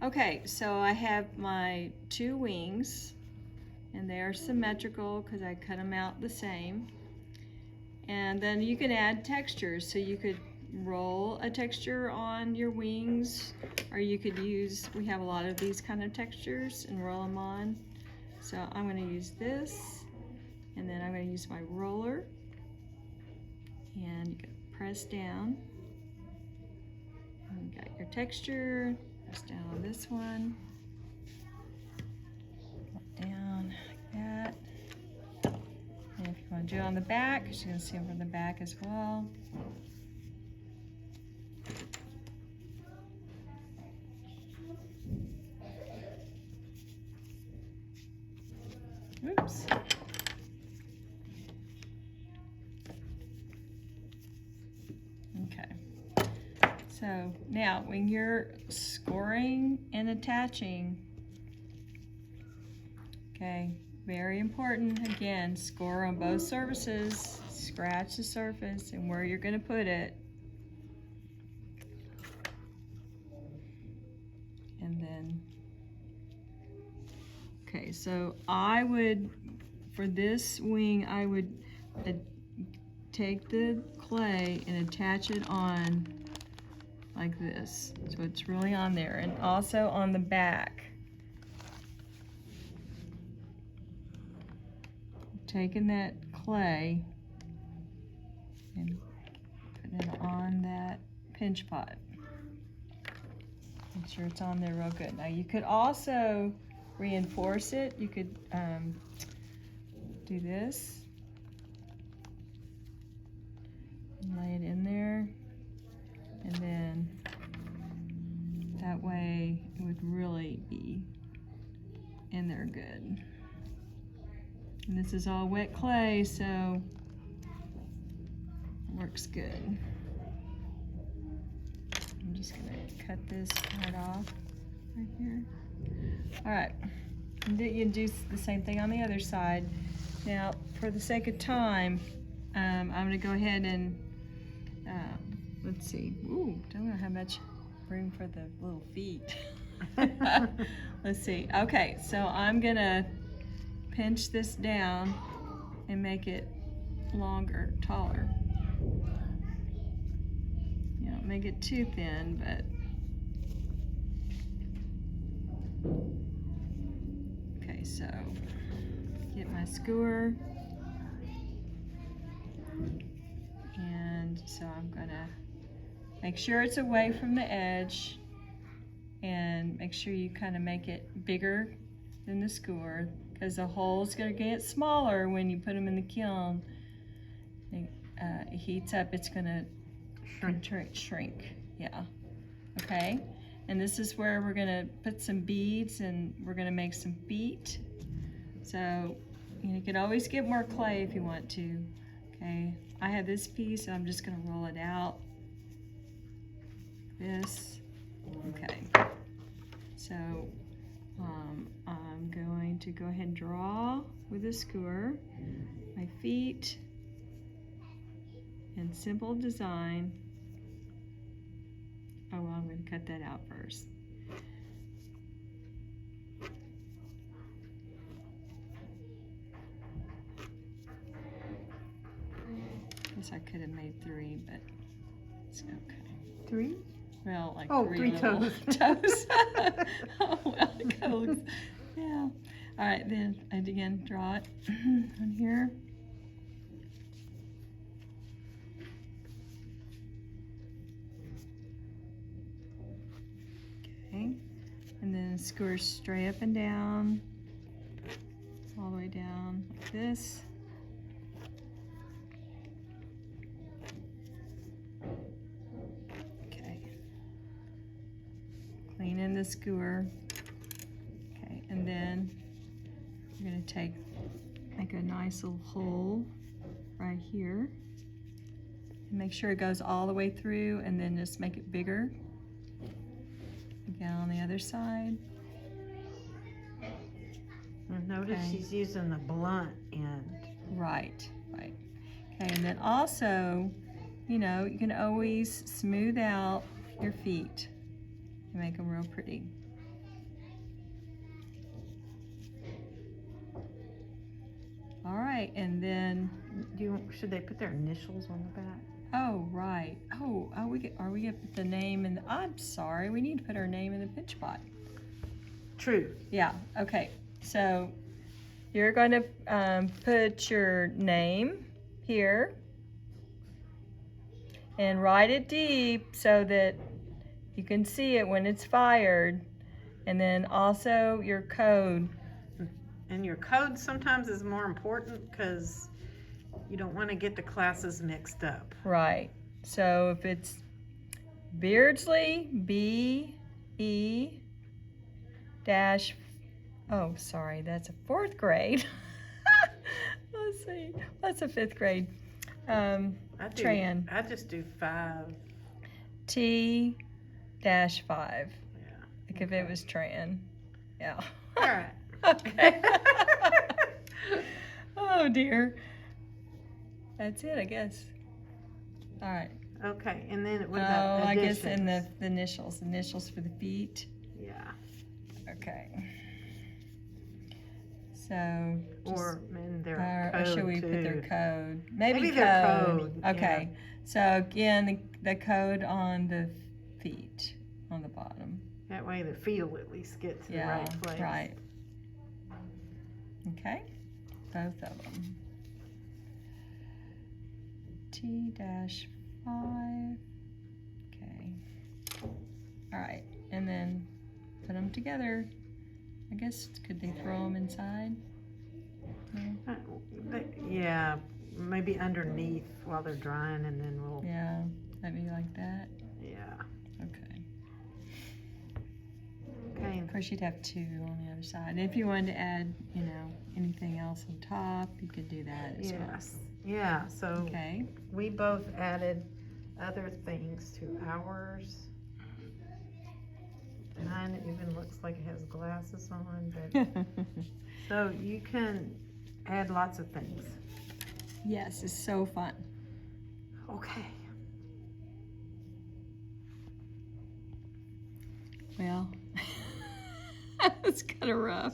Okay, so I have my 2 wings, and they are symmetrical because I cut them out the same. And then you can add textures, so you could roll a texture on your wings, or you could use, we have a lot of these kind of textures, and roll them on. So I'm going to use this, and then I'm going to use my roller, and you can press down. And you got your texture, press down on this one, down like that. And if you want to do it on the back, you're going to see them from the back as well. Oops. Okay. So now when you're scoring and attaching, okay, very important, again, score on both surfaces, scratch the surface and where you're going to put it. And then, okay, so I would, for this wing, I would take the clay and attach it on like this. So it's really on there, and also on the back. Taking that clay and putting it on that pinch pot. Make sure it's on there real good. Now you could also reinforce it. You could do this and lay it in there, and then that way it would really be in there good. And this is all wet clay, so it works good. I'm just gonna cut this part off right here. All right, and you do the same thing on the other side. Now, for the sake of time, I'm gonna go ahead and, let's see. Ooh, don't know how much room for the little feet. Let's see. Okay, so I'm gonna pinch this down and make it longer, taller. You don't make it too thin, but okay, so get my skewer, and so I'm gonna make sure it's away from the edge, and make sure you kind of make it bigger than the skewer, because the hole's gonna get smaller when you put them in the kiln. It heats up, it's gonna shrink. Yeah. Okay. And this is where we're gonna put some beads, and we're gonna make some feet. So you can always get more clay if you want to. Okay. I have this piece, and I'm just gonna roll it out. This. Okay. So I'm going to go ahead and draw with a skewer my feet in simple design. Oh, well, I'm going to cut that out first. Guess I could have made 3, but it's okay. 3? Well, like three little toes. Oh, well, it kind of looks, yeah. All right, then, and again, draw it on here. Okay, and then skewer straight up and down, all the way down like this. Clean in the skewer. Okay, and then you're going to make a nice little hole right here. And make sure it goes all the way through, and then just make it bigger. Again, on the other side. Notice she's using the blunt end. Right, right. Okay, and then also, you know, you can always smooth out your feet and make them real pretty. Okay, and then, Should they put their initials on the back? oh, right. Oh, are we gonna put the name in the, I'm sorry, we need to put our name in the pitch pot. True. Yeah, okay. So you're going to put your name here and write it deep so that you can see it when it's fired. And then also your code. And your code sometimes is more important because you don't want to get the classes mixed up. Right. So if it's Beardsley, B-E- oh, sorry, that's a 4th grade. Let's see, that's a 5th grade. Tran. I just do 5. T-5. Yeah. Like if it was Tran. Yeah. All right. Okay. Oh dear. That's it, I guess. All right. Okay, and then what Oh, about I additions? guess in the initials for the feet. Yeah. Okay. So. Or in their Or code should we too. put their code? Maybe their code. code. Okay. So again, the code on the feet on the bottom. That way the feet will at least get to the Yeah. right place. Right. Okay. Both of them. T-5. Okay. All right. And then put them together. I guess, could they throw them inside? No? Yeah, maybe underneath while they're drying, and then we'll. Yeah, maybe like that. Yeah. Okay. Okay. Of course, you'd have 2 on the other side. And if you wanted to add, anything else on top, you could do that as well. Yes. Yeah. So Okay. we both added other things to ours. Mine even looks like it has glasses on, but so you can add lots of things. Yes, it's so fun. Okay. Well, it's kind of rough.